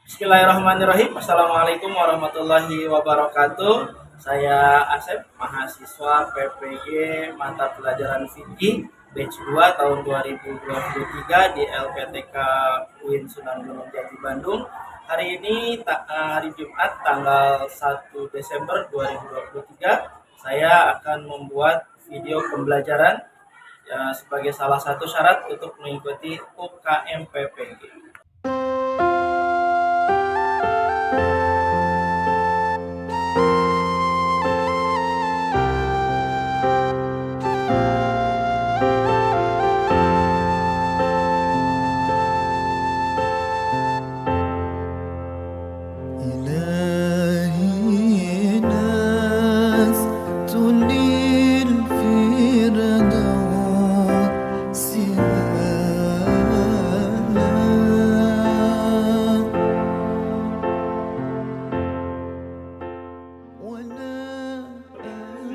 Bismillahirrahmanirrahim. Assalamualaikum warahmatullahi wabarakatuh. Saya Asep, mahasiswa PPG mata pelajaran Fikih batch 2 tahun 2023 di LPTK UIN Sunan Gunung Jati Bandung. Hari ini hari Jumat tanggal 1 Desember 2023 saya akan membuat video pembelajaran sebagai salah satu syarat untuk mengikuti UKM PPG.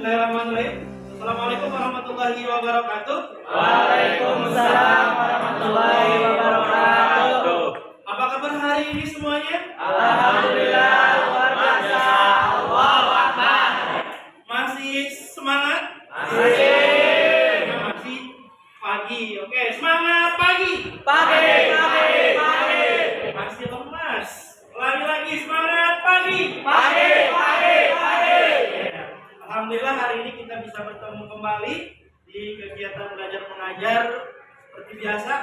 Bismillahirrahmanirrahim. Assalamualaikum warahmatullahi wabarakatuh. Waalaikumsalam warahmatullahi wabarakatuh. Apa kabar hari ini semuanya? Alhamdulillah luar biasa. Allahu Akbar. Masih semangat? Masih. Masih pagi. Oke, semangat pagi. Pagi. Masih lemas. Lagi semangat pagi. Pagi. Alhamdulillah hari ini kita bisa bertemu kembali di kegiatan belajar mengajar seperti biasa.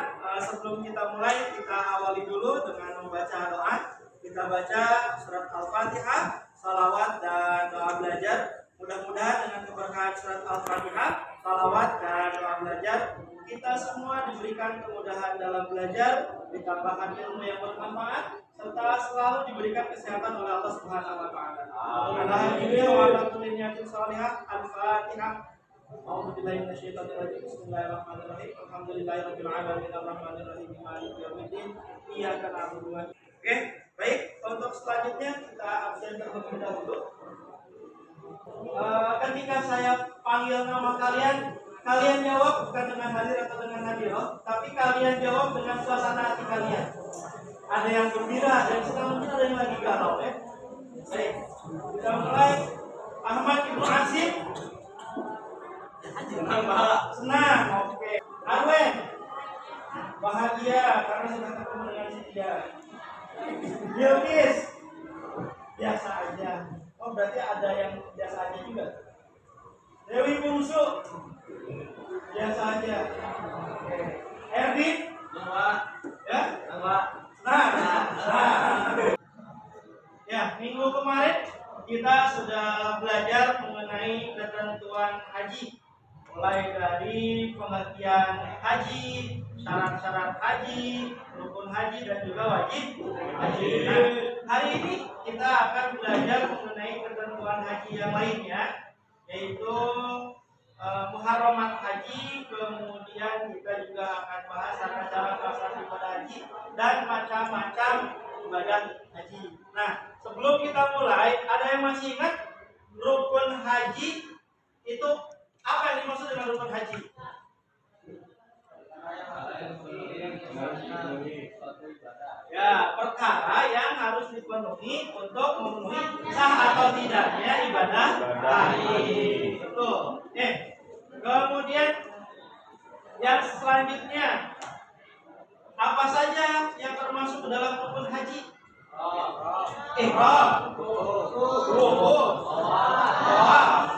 Sebelum kita mulai, kita awali dulu dengan membaca doa. Kita baca surat Al-Fatihah, salawat dan doa belajar. Mudah-mudahan dengan keberkahan surat Al-Fatihah, salawat dan doa belajar, kita semua diberikan kemudahan dalam belajar, ditambahkan ilmu yang bermanfaat, serta selalu diberikan kesehatan oleh Allah Subhanahu wa taala. Alhamdulillah wa ala kulli niyatin shalihah. Al-Fatihah. A'udzubillahi minasyaitonir rajim. Bismillahirrahmanirrahim. Alhamdulillahirabbil alamin arrahmanir rahim maliki yaumiddin. Iyyaka na'budu wa Oke, baik. Untuk selanjutnya kita absen terlebih dahulu. Ketika saya panggil nama kalian jawab bukan dengan hadir atau dengan hadiroh, tapi kalian jawab dengan suasana hati kalian. Ada yang gembira, ada yang sedang, mungkin ada yang lagi galau ya. Baik, kita mulai. Ahmad Ibnu Asim. Senang, oke. Arwen bahagia karena sudah ketemu dengan si dia. Bilkis biasa aja. Oh, berarti ada yang biasa aja juga. Dewi Bungsu biasa aja. Oke. Erwin ya? Nah. Ya, minggu kemarin kita sudah belajar mengenai ketentuan haji. Mulai dari pengertian haji, syarat-syarat haji, rukun haji dan juga wajib haji. Nah, hari ini kita akan belajar mengenai ketentuan haji yang lainnya, yaitu muharamat haji, kemudian kita juga akan bahas cara pelaksanaan ibadah haji dan macam-macam ibadah haji. Nah, sebelum kita mulai, ada yang masih ingat rukun haji itu apa yang dimaksud dengan rukun haji? Ya, perkara yang harus dipenuhi untuk memenuhi sah atau tidaknya ibadah haji. Betul. Kemudian yang selanjutnya, apa saja yang termasuk ke dalam rukun haji? Ihram, rukun, tawaf,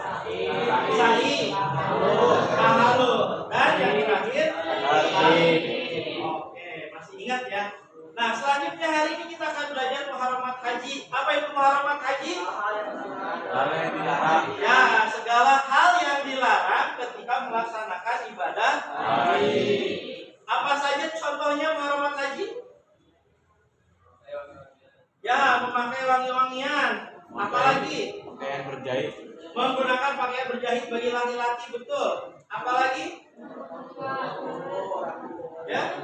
sa'i, tahallul, dan yang terakhir Oke, masih ingat ya? Nah, selanjutnya hari ini kita akan belajar muharamat haji. Apa itu muharamat haji? Ya, segala hal yang dilarang ketika melaksanakan ibadah haji. Apa saja contohnya muharamat haji? Ya, memakai wangi-wangian. Apalagi? Pakaian berjahit. Menggunakan pakaian berjahit bagi laki-laki, betul. Apalagi? Ya,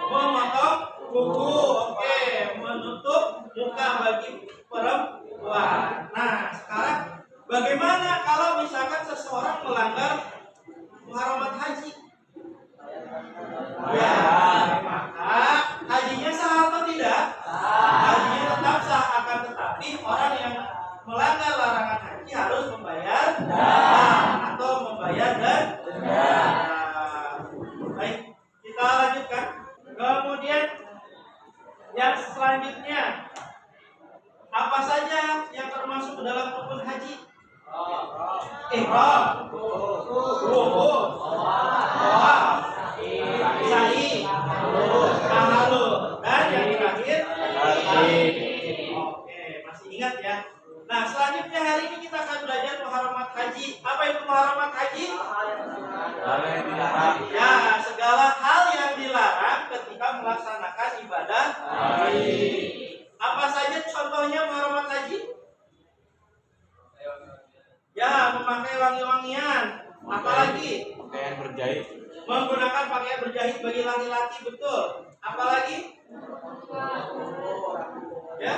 memotong kuku. Oke, menutup muka bagi perempuan. Nah, sekarang bagaimana kalau misalkan seseorang melanggar muharamat haji? Ya, maka hajinya sah atau tidak? Hajinya Ya, selanjutnya apa saja yang termasuk dalam rukun haji? Ihram, wudu, tawaf, sa'i, tahallul, dan yang terakhir Oke, masih ingat ya. Nah, selanjutnya hari ini kita akan belajar muharamat haji. Apa itu muharamat haji? Ya, segala hal yang dilarang ketika melaksanakan ibadah haji. Apa saja contohnya muharamat haji? Ya, memakai wangi-wangian. Apalagi? Pakaian berjahit. Menggunakan pakaian berjahit bagi laki-laki, betul. Apalagi? Ya,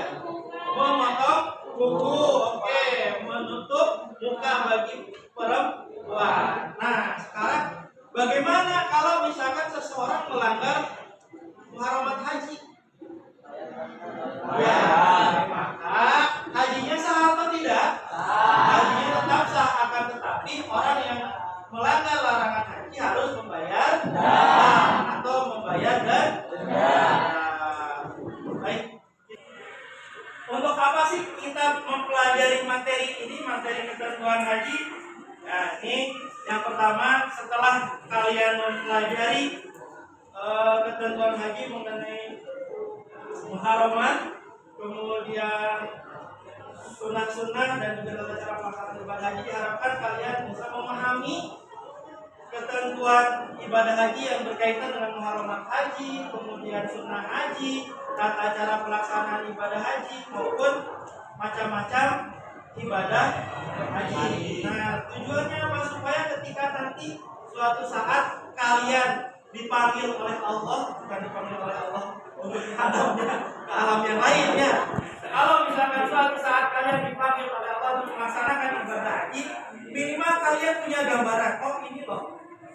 memotong kuku. Oke, menutup muka bagi perempuan. Nah, sekarang bagaimana kalau misalkan seseorang melanggar muharamat haji? Ya, maka hajinya sah atau tidak? Hajinya tetap sah, akan tetapi orang yang melanggar larangan haji harus membayar dam atau membayar denda. Baik. Untuk apa sih kita mempelajari materi ini, materi ketentuan haji? Nah, ini yang pertama, setelah kalian mempelajari ketentuan haji mengenai muharamat, kemudian sunnah-sunnah dan juga tata cara pelaksanaan ibadah haji, diharapkan kalian bisa memahami ketentuan ibadah haji yang berkaitan dengan muharamat haji, kemudian sunnah haji, tata cara pelaksanaan ibadah haji maupun macam-macam ibadah haji. Nah, tujuannya apa? Supaya ketika nanti suatu saat kalian dipanggil oleh Allah, bukan dipanggil oleh Allah untuk menghadapnya ke alam yang lainnya. Kalau misalkan suatu saat kalian dipanggil oleh Allah untuk melaksanakan ibadah haji, minimal kalian punya gambaran. Oh, ini loh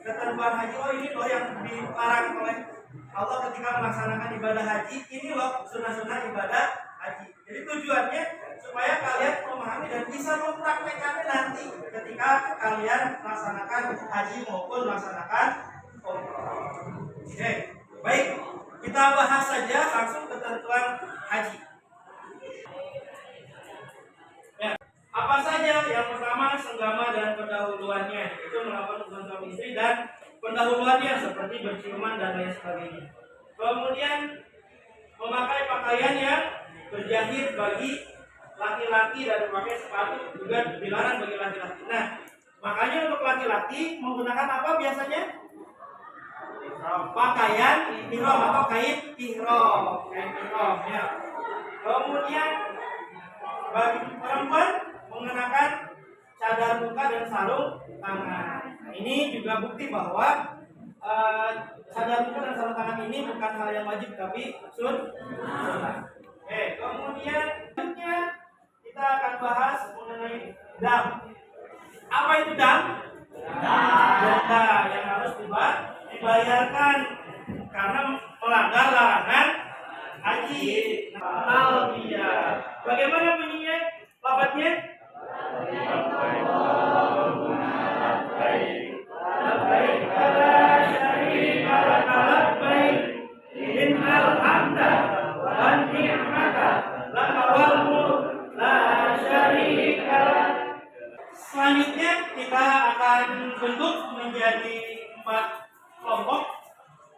ketentuan haji. Oh, ini loh yang dilarang oleh Allah ketika melaksanakan ibadah haji. Ini loh sunnah-sunnah ibadah haji. Jadi tujuannya supaya kalian memahami dan bisa mempraktekannya nanti ketika kalian melaksanakan haji maupun melaksanakan umrah. Oke, baik. Kita bahas saja langsung ketentuan haji. Ya, apa saja? Yang pertama, senggama dan pendahuluannya, itu melakukan hubungan suami istri dan pendahuluannya seperti berciuman dan lain sebagainya. Kemudian memakai pakaian yang berjahit bagi laki-laki dan memakai sepatu juga dilarang bagi laki-laki. Nah, makanya untuk laki-laki menggunakan apa biasanya? Pakaian ihram atau kain ihram, ya. Kemudian bagi perempuan mengenakan cadar muka dan sarung tangan. Ini juga bukti bahwa cadar muka dan sarung tangan ini bukan hal yang wajib tapi sunnah. Oke, kemudian selanjutnya kita akan bahas mengenai dam. Apa itu dam? Denda yang harus dibayarkan karena melanggar larangan haji. Bagaimana bunyinya? Lafadznya? Selanjutnya kita akan bentuk menjadi 4 kelompok.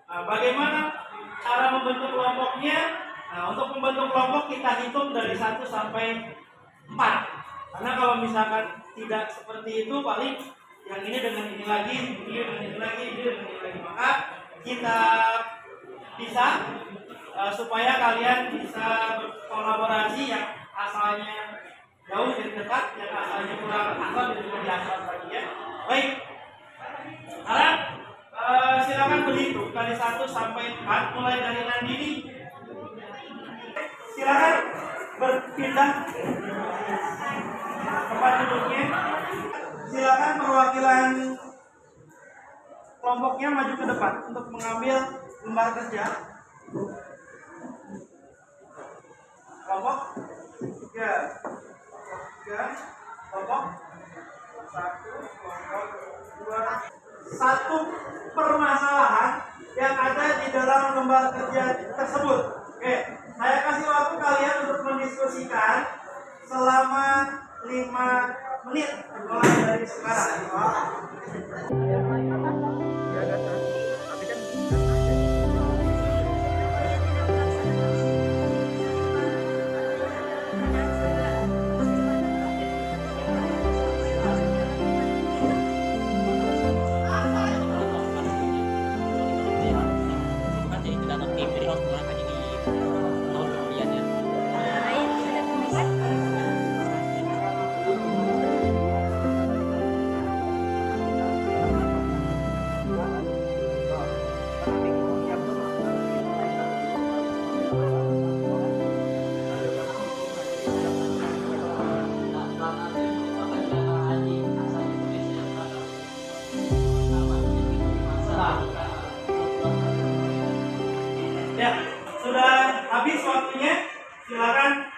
Nah, bagaimana cara membentuk kelompoknya? Nah, untuk membentuk kelompok kita hitung dari 1 sampai 4. Karena kalau misalkan tidak seperti itu, paling yang ini dengan ini lagi, ini dengan ini lagi, ini dengan ini lagi. Maka kita bisa supaya kalian bisa berkolaborasi yang asalnya jauh dari dekat, yang asalnya kurang asal dan juga di asal lagi ya. Baik. Sekarang silakan berhitung dari 1 sampai 4 mulai dari Nandini. Silakan berpindah tempat duduknya. Silakan perwakilan kelompoknya maju ke depan untuk mengambil lembar kerja. Kelompok 3, kelompok 1, kelompok 2. Satu permasalahan yang ada di dalam lembar kerja tersebut. Oke, saya diskusikan selama 5 menit mulai dari sekarang. Jadi tidak tertib, jadi harus mulai lagi di tahun kemudian ya. Ya, sudah habis waktunya. Silakan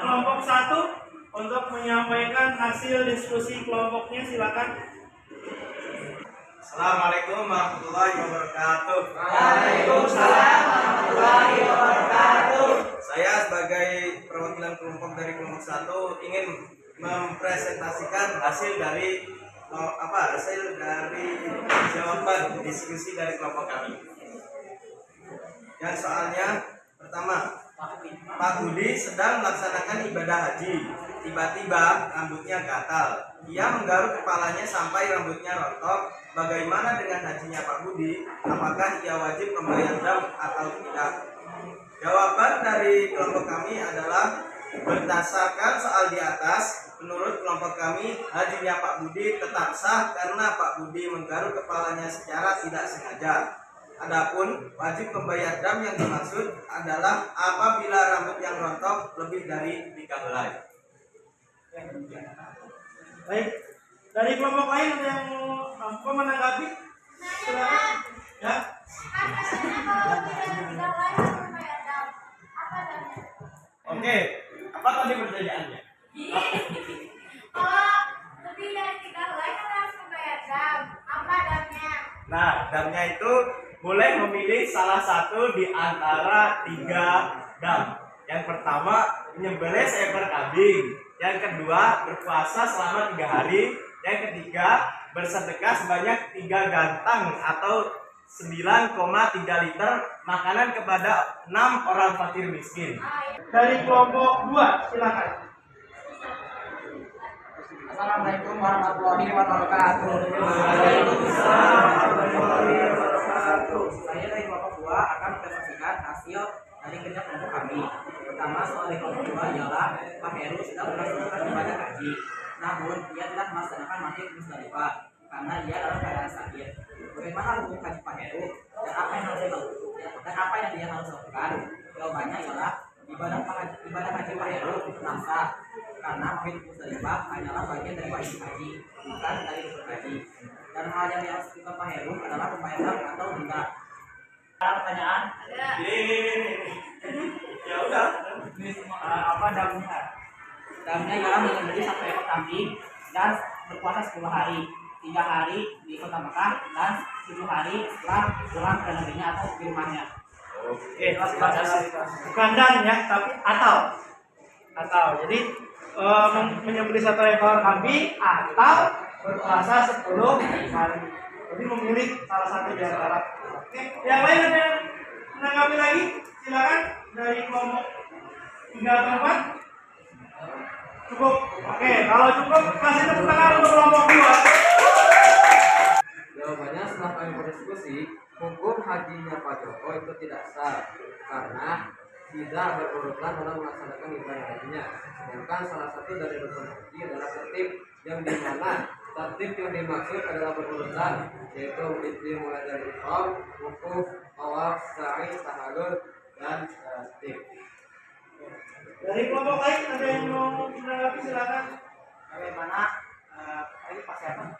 kelompok 1 untuk menyampaikan hasil diskusi kelompoknya. Silakan. Assalamualaikum warahmatullahi wabarakatuh. Waalaikumsalam warahmatullahi wabarakatuh. Saya sebagai perwakilan kelompok dari kelompok 1 ingin mempresentasikan hasil dari jawaban diskusi dari kelompok kami. Dan soalnya pertama, Pak Budi sedang melaksanakan ibadah haji. Tiba-tiba rambutnya gatal. Ia menggaruk kepalanya sampai rambutnya rontok. Bagaimana dengan hajinya Pak Budi? Apakah ia wajib membayar dam atau tidak? Jawaban dari kelompok kami adalah berdasarkan soal di atas. Menurut kelompok kami, hajinya Pak Budi tetap sah karena Pak Budi menggaruk kepalanya secara tidak sengaja. Adapun wajib membayar dam yang dimaksud adalah apabila rambut yang rontok lebih dari 3 helai. Baik, dari kelompok lain ada yang mau menanggapi? Silakan. Ya. Oke, apa tadi pertanyaannya? Kalau lebih dari 3 helai kan harus membayar dam. Apa damnya? Nah, damnya itu boleh memilih salah satu di antara 3 dam. Yang pertama, menyembelih seekor kambing. Yang kedua, berpuasa selama 3 hari. Yang ketiga, bersedekah sebanyak 3 gantang atau 9,3 liter makanan kepada 6 orang fakir miskin. Dari kelompok 2, silakan. Assalamualaikum warahmatullahi wabarakatuh. Saya dari kelompok 2 akan mempresentasikan hasil dari kerja kelompok kami. Pertama, soal dari kelompok 2 ialah Pak Heru sedang melaksanakan ibadah haji. Namun, ia tidak melaksanakan mabit Musdalifah karena ia dalam keadaan sakit. Bagaimana hukum haji Pak Heru dan apa yang dia harus lakukan? Jawabannya ialah ibadah haji Pak Heru tetap sah karena mabit Musdalifah hanyalah bagian dari wajib haji, bukan dari rukun haji. Dan hal yang harus dilakukan Pak Heru adalah pembayaran atau denda. Pertanyaan? Ya udah. Apa damnya? Damnya ialah menyembelih 1 ekor kambing dan berpuasa 10 hari, 3 hari di kota Mekah dan 7 hari setelah pulang ke negerinya atau di rumahnya. Oke, bukan dan ya, tapi atau. Jadi menyembelih 1 ekor kambing atau berpuasa 10 hari. Jadi memilih salah satu di antara. Oke, yang lain ada yang menanggapi lagi? Silakan dari kelompok 3 atau 4. Cukup. Oke, kalau cukup kasih tepuk tangan untuk kelompok 2. Jawabannya setelah kami berdiskusi, hukum hajinya Pak Joko itu tidak sah karena tidak berurutan dalam melaksanakan ibadah hajinya. Sedangkan salah satu dari rukun haji adalah tertib yang dimana tertib yang dimaksud adalah berurutan, yaitu dimulai dari ihram, wukuf, tawaf, sa'i, tahallul, dan tertib. Dari kelompok lain ada yang mau menanggapi? Silakan. Bagaimana ini Pak siapa?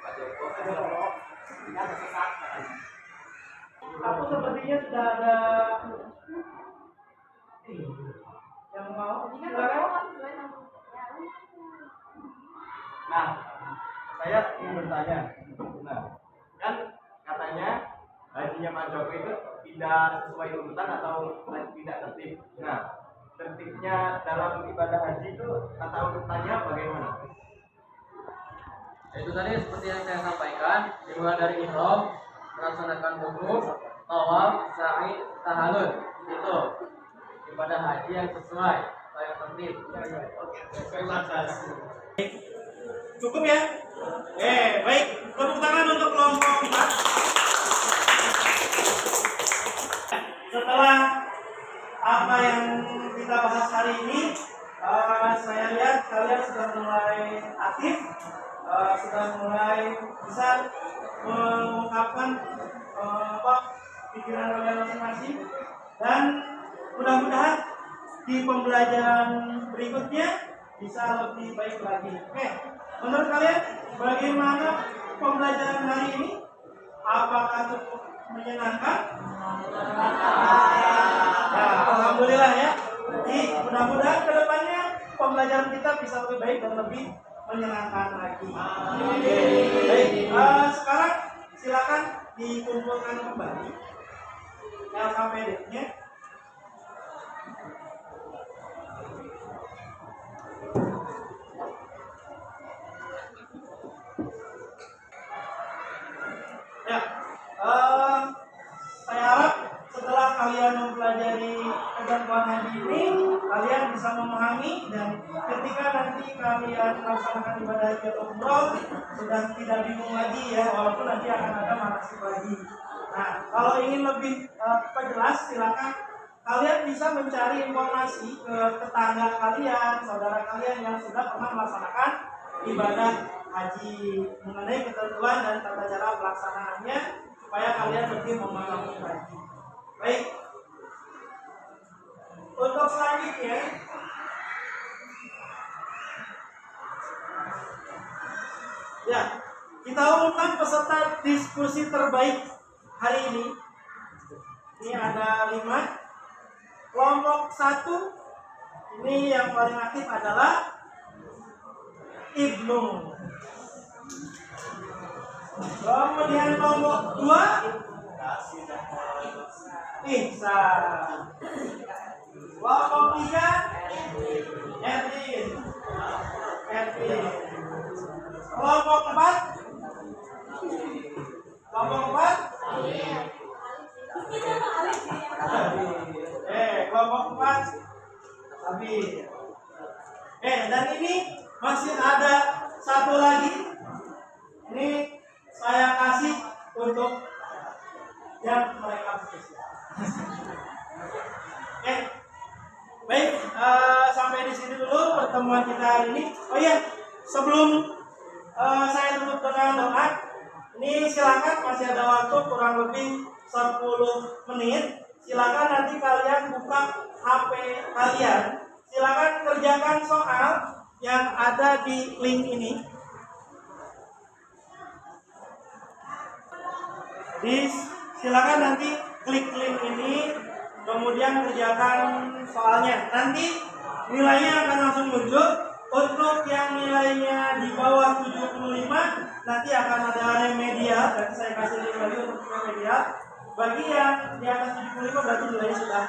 Pak Joko Tidak tersesat. Aku sepertinya sudah ada yang mau. Silakan. Nah, saya ingin bertanya. Nah, kan katanya hajinya Pak Joko itu tidak sesuai urutan atau tidak tertib. Nah, tertib tertibnya dalam ibadah haji itu kata urutannya bagaimana? Itu tadi seperti yang saya sampaikan, dimulai dari ihram, melaksanakan wudhu, tawaf, sa'i, tahallul. Itu ibadah haji yang sesuai, saya tertib. Terima kasih. Cukup ya? Baik. Tepuk tangan untuk kelompok 4. Setelah apa yang kita bahas hari ini, saya lihat kalian sudah mulai aktif, sudah mulai bisa mengungkapkan pikiran kalian masing-masing, dan mudah-mudahan di pembelajaran berikutnya bisa lebih baik lagi. Oke, menurut kalian bagaimana pembelajaran hari ini? Apakah cukup menyenangkan? Ya, alhamdulillah ya. Jadi mudah-mudahan kedepannya pembelajaran kita bisa lebih baik dan lebih menyenangkan lagi. Baik, sekarang silakan dikumpulkan kembali LKPD-nya. Ya, saya harap setelah kalian mempelajari ketentuan haji ini, kalian bisa memahami, dan ketika nanti kalian melaksanakan ibadah haji atau umroh sudah tidak bingung lagi ya, walaupun nanti akan ada manasik lagi. Nah, kalau ingin lebih jelas, silakan kalian bisa mencari informasi ke tetangga kalian, saudara kalian yang sudah pernah melaksanakan ibadah haji, mengenai ketentuan dan tata cara pelaksanaannya, supaya kalian lebih memahami haji. Baik, untuk selanjutnya ya, kita umumkan peserta diskusi terbaik hari ini. Ini ada 5. Kelompok 1 ini yang paling aktif adalah Ibnu. Kemudian kelompok 2 Ihsan. Kelompok 3 Erwin. Kelompok 4 kelompok 4 Abi. Dan ini masih ada satu lagi. Ini saya kasih untuk yang mereka spesial. Baik, sampai di sini dulu pertemuan kita hari ini. Oh iya, sebelum saya tutup dengan doa, ini silakan, masih ada waktu kurang lebih 10 menit. Silakan nanti kalian buka HP kalian. Silakan kerjakan soal yang ada di link ini. Silakan nanti klik link ini, kemudian kerjakan soalnya. Nanti nilainya akan langsung muncul. Untuk yang nilainya di bawah 75, nanti akan ada remedial. Nanti saya kasih link lagi untuk remedial. Bagi yang di atas 75 berarti nilainya sudah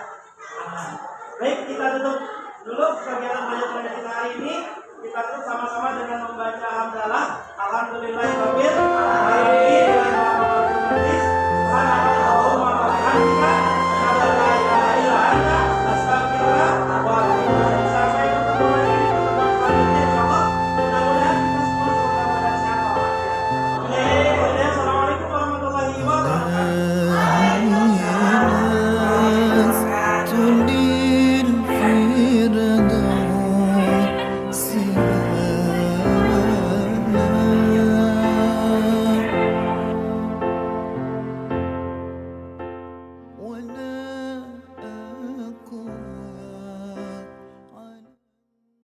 aman. Baik, kita tutup dulu kegiatan belajar kita hari ini. Kita tutup sama-sama dengan membaca hamdalah. Alhamdulillahirabbil alamin.